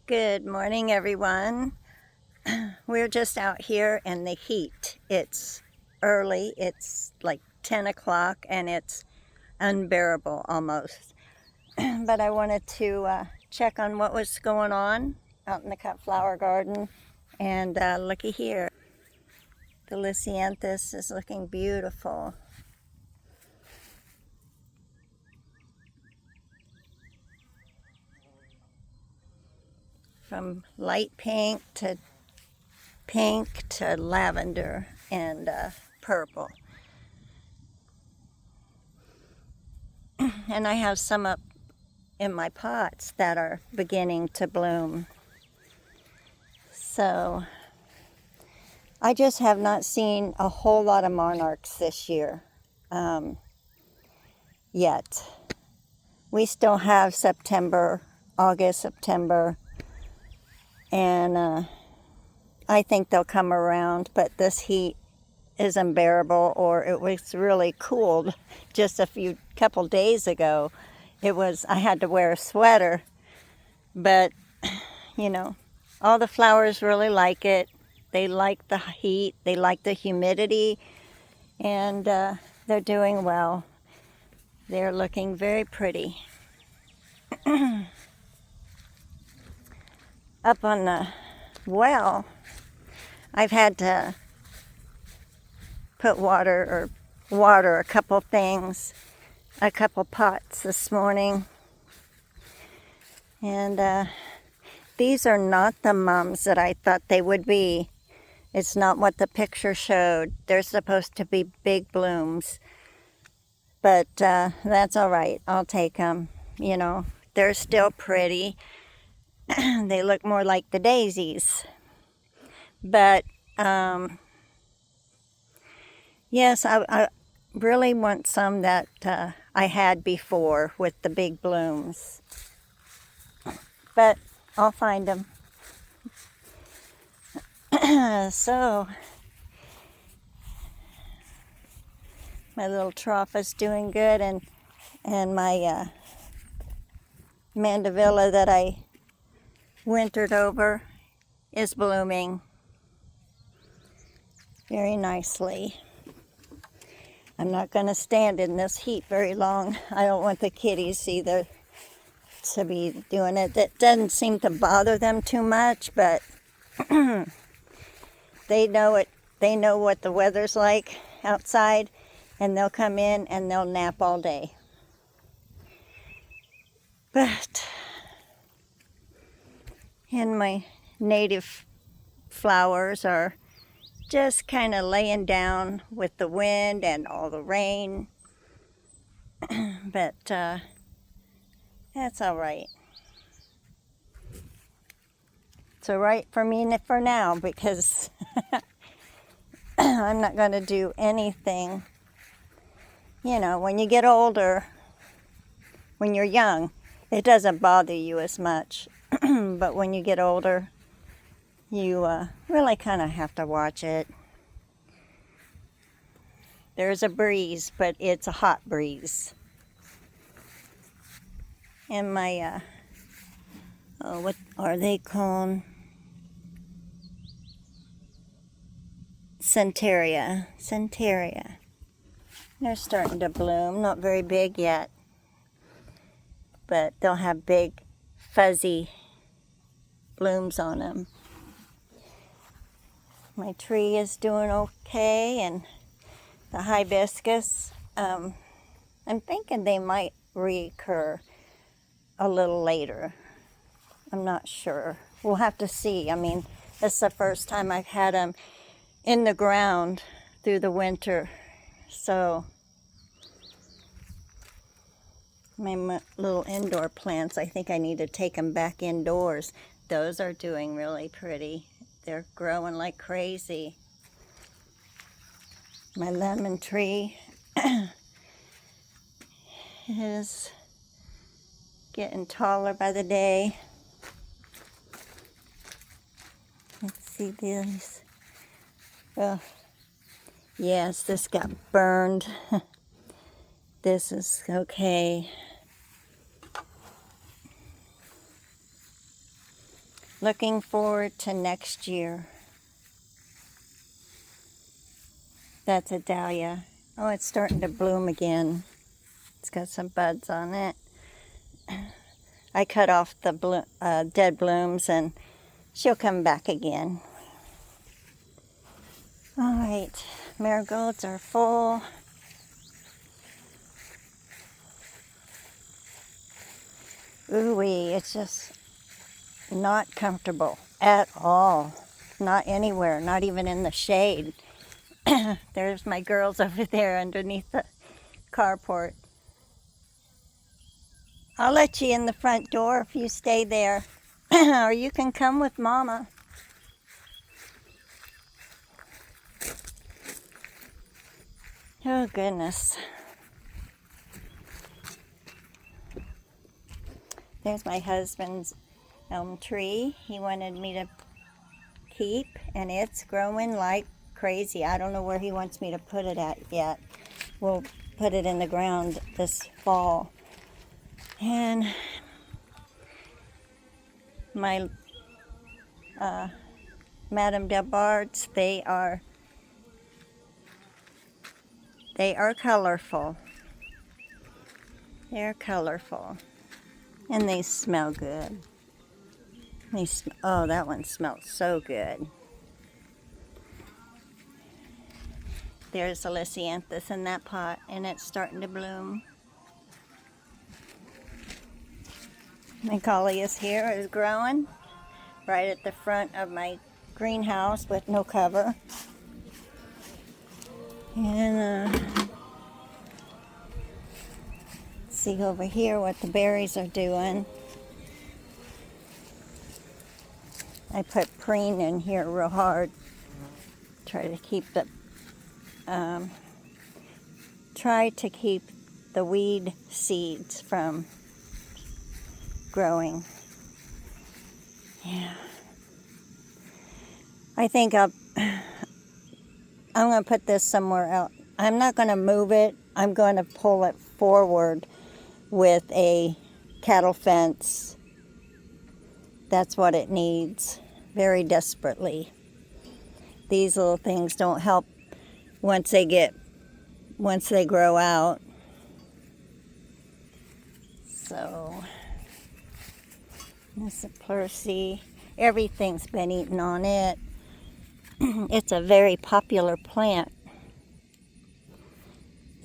Good morning, everyone. We're just out here in the heat. It's early, it's like 10 o'clock, and it's unbearable almost. But I wanted to check on what was going on out in the cut flower garden. And looky here, the lisianthus is looking beautiful. From light pink to lavender and purple. And I have some up in my pots that are beginning to bloom. So I just have not seen a whole lot of monarchs this year yet. We still have September, August, September, and I think they'll come around, but this heat is unbearable, or it was really cooled just a couple days ago. I had to wear a sweater, but you know, all the flowers really like it. They like the heat, they like the humidity, and they're doing well. They're looking very pretty. Up on the well, I've had to water a couple things, a couple pots this morning. And these are not the mums that I thought they would be. It's not what the picture showed. They're supposed to be big blooms. But that's all right. I'll take them. You know, they're still pretty. They look more like the daisies. But yes, I really want some that I had before with the big blooms. But I'll find them. So my little trough is doing good, and my mandevilla that I wintered over is blooming very nicely. I'm not going to stand in this heat very long. I don't want the kitties either to be doing it. That doesn't seem to bother them too much, but they know it. They know what the weather's like outside, and they'll come in and they'll nap all day. But and my native flowers are just kind of laying down with the wind and all the rain. But that's all right. It's all right for me for now, because I'm not going to do anything. You know, when you get older, when you're young, it doesn't bother you as much. But when you get older, you really kind of have to watch it. There's a breeze, but it's a hot breeze. And my, what are they called? Centaurea. They're starting to bloom, not very big yet, but they'll have big, fuzzy blooms on them. My tree is doing okay, and the hibiscus, I'm thinking they might recur a little later. I'm not sure. We'll have to see. I mean, it's the first time I've had them in the ground through the winter. So my little indoor plants, I think I need to take them back indoors. Those are doing really pretty. They're growing like crazy. My lemon tree is getting taller by the day. Let's see these. Oh, yes, this got burned. This is okay. Looking forward to next year. That's a dahlia. Oh, it's starting to bloom again. It's got some buds on it. I cut off the dead blooms and she'll come back again. All right, marigolds are full. Ooh-wee, it's just not comfortable at all. Not anywhere, not even in the shade. There's my girls over there underneath the carport. I'll let you in the front door if you stay there. Or you can come with Mama. Oh, goodness. There's my husband's elm tree. He wanted me to keep, and it's growing like crazy. I don't know where he wants me to put it at yet. We'll put it in the ground this fall. And my Madame Delbards, they are colorful. They're colorful. And they smell good. Oh, that one smells so good. There's a lisianthus in that pot, and it's starting to bloom. Megalias here is growing right at the front of my greenhouse with no cover. And see over here what the berries are doing. I put preen in here real hard. Try to keep the weed seeds from growing. Yeah. I think I'm going to put this somewhere else. I'm not going to move it. I'm going to pull it forward with a cattle fence. That's what it needs very desperately. These little things don't help once they grow out. So this is Pleurisy. Everything's been eaten on it. It's a very popular plant.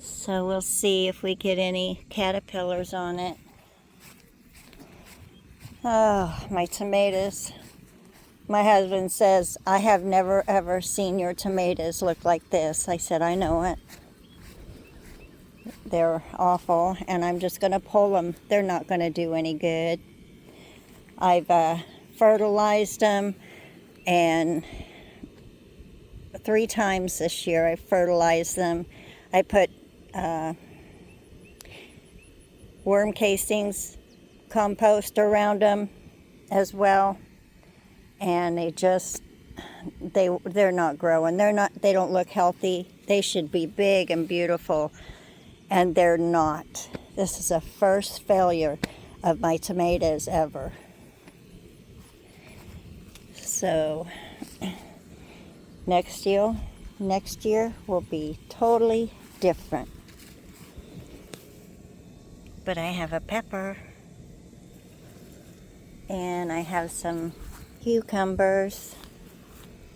So we'll see if we get any caterpillars on it. Oh, my tomatoes. My husband says, I have never ever seen your tomatoes look like this. I said, I know it. They're awful, and I'm just going to pull them. They're not going to do any good. I've fertilized them, and 3 times this year I fertilized them. I put worm casings, compost around them as well, and they're not growing. They don't look healthy. They should be big and beautiful, and they're not. This is the first failure of my tomatoes ever. So next year will be totally different. But I have a pepper, and I have some cucumbers.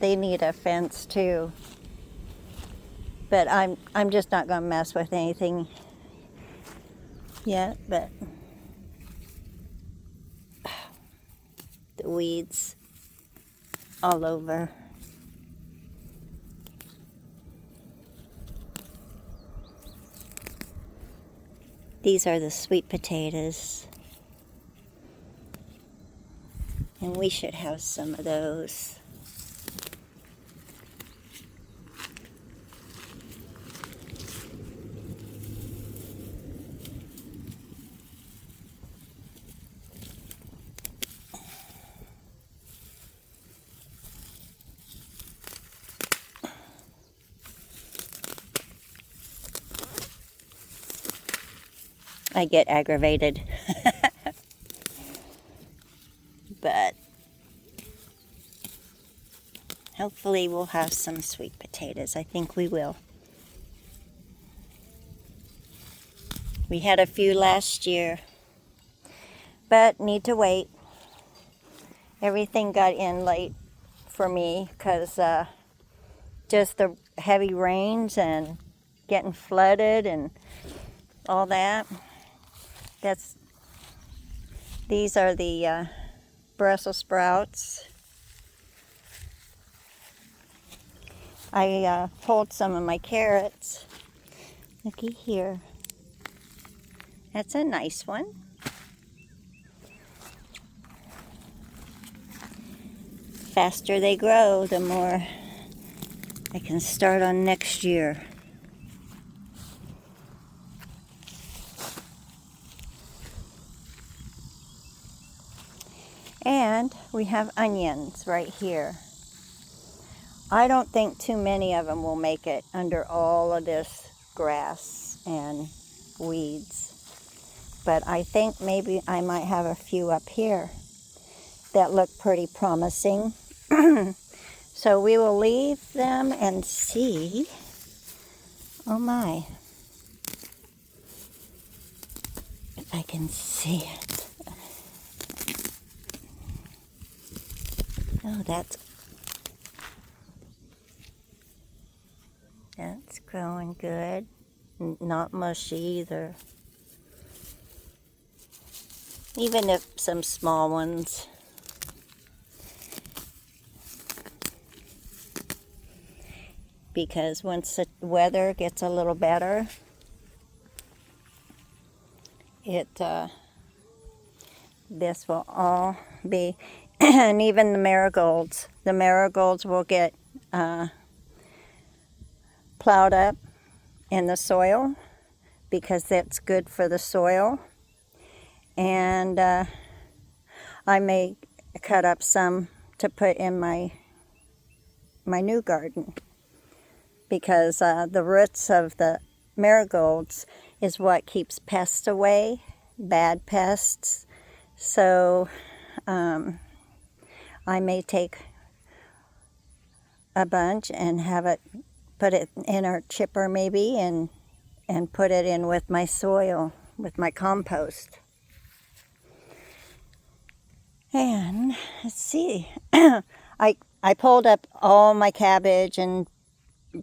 They need a fence too. But I'm just not going to mess with anything yet, but the weeds all over. These are the sweet potatoes, and we should have some of those. I get aggravated. But Hopefully we'll have some sweet potatoes. I think we will. We had a few last year, but need to wait. Everything got in late for me because just the heavy rains and getting flooded and all that. These are the Brussels sprouts. I pulled some of my carrots. Looky here. That's a nice one. Faster they grow, the more I can start on next year. And we have onions right here. I don't think too many of them will make it under all of this grass and weeds. But I think maybe I might have a few up here that look pretty promising. So we will leave them and see. Oh my. If I can see it. Oh, that's growing good. Not mushy either. Even if some small ones. Because once the weather gets a little better, this will all be, and even the marigolds. The marigolds will get plowed up in the soil because that's good for the soil. And I may cut up some to put in my new garden, because the roots of the marigolds is what keeps pests away, bad pests. So I may take a bunch and put it in our chipper maybe, and put it in with my soil, with my compost. And let's see, I pulled up all my cabbage and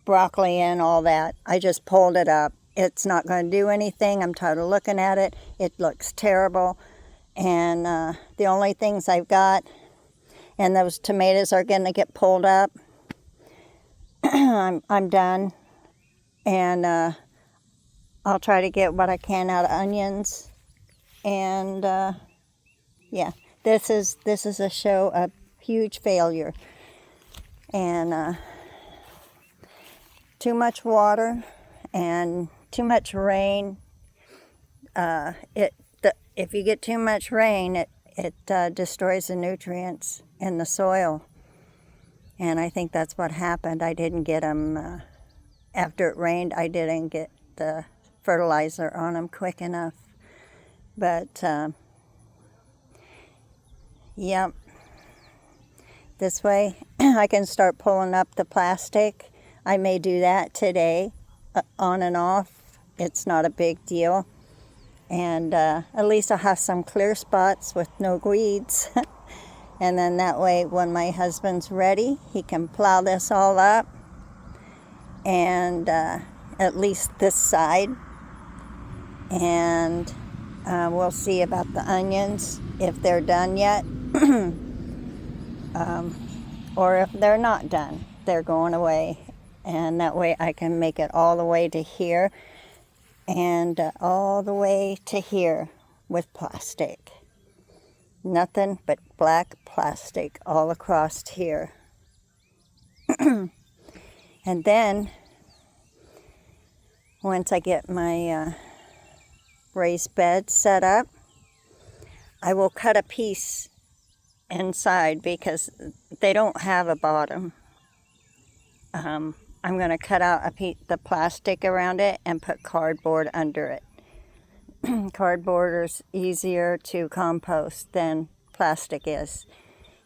broccoli and all that. I just pulled it up. It's not going to do anything. I'm tired of looking at it. It looks terrible. And the only things I've got, and those tomatoes are going to get pulled up. I'm done. And I'll try to get what I can out of onions. And yeah, this is a show of huge failure. And too much water and too much rain. If you get too much rain, it destroys the nutrients in the soil. And I think that's what happened. I didn't get them, after it rained, I didn't get the fertilizer on them quick enough. But, yep. This way I can start pulling up the plastic. I may do that today, on and off. It's not a big deal. And at least I'll have some clear spots with no weeds. And then that way, when my husband's ready, he can plow this all up. And at least this side. And we'll see about the onions, if they're done yet. Or if they're not done, they're going away. And that way I can make it all the way to here. And all the way to here with plastic. Nothing but black plastic all across here. And then, once I get my raised bed set up, I will cut a piece inside because they don't have a bottom. I'm going to cut out the plastic around it and put cardboard under it. Cardboard is easier to compost than plastic is,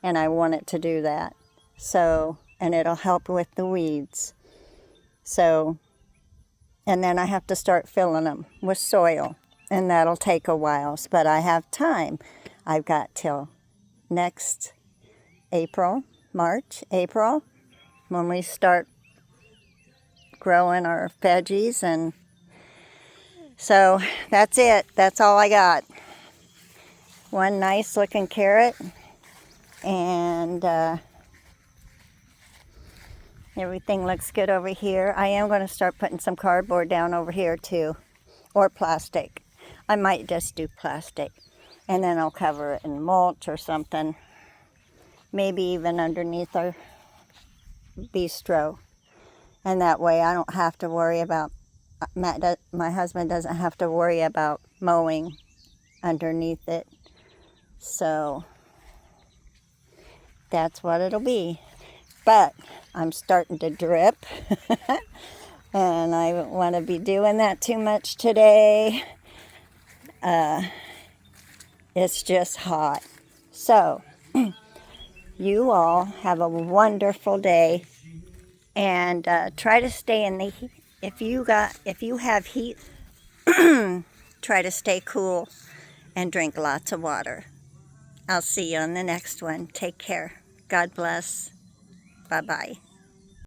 and I want it to do that. So and it'll help with the weeds. So, and then I have to start filling them with soil, and that'll take a while, but I have time. I've got till next April, April, when we start growing our veggies. And so that's it. That's all I got. One nice looking carrot, and everything looks good over here. I am going to start putting some cardboard down over here too, or plastic. I might just do plastic, and then I'll cover it in mulch or something, maybe even underneath our bistro. And that way I don't have to worry about, my husband doesn't have to worry about mowing underneath it. So that's what it'll be. But I'm starting to drip and I don't want to be doing that too much today. It's just hot. So you all have a wonderful day, and try to stay in the heat. If you have heat, try to stay cool and drink lots of water. I'll see you on the next one. Take care. God bless. Bye-bye.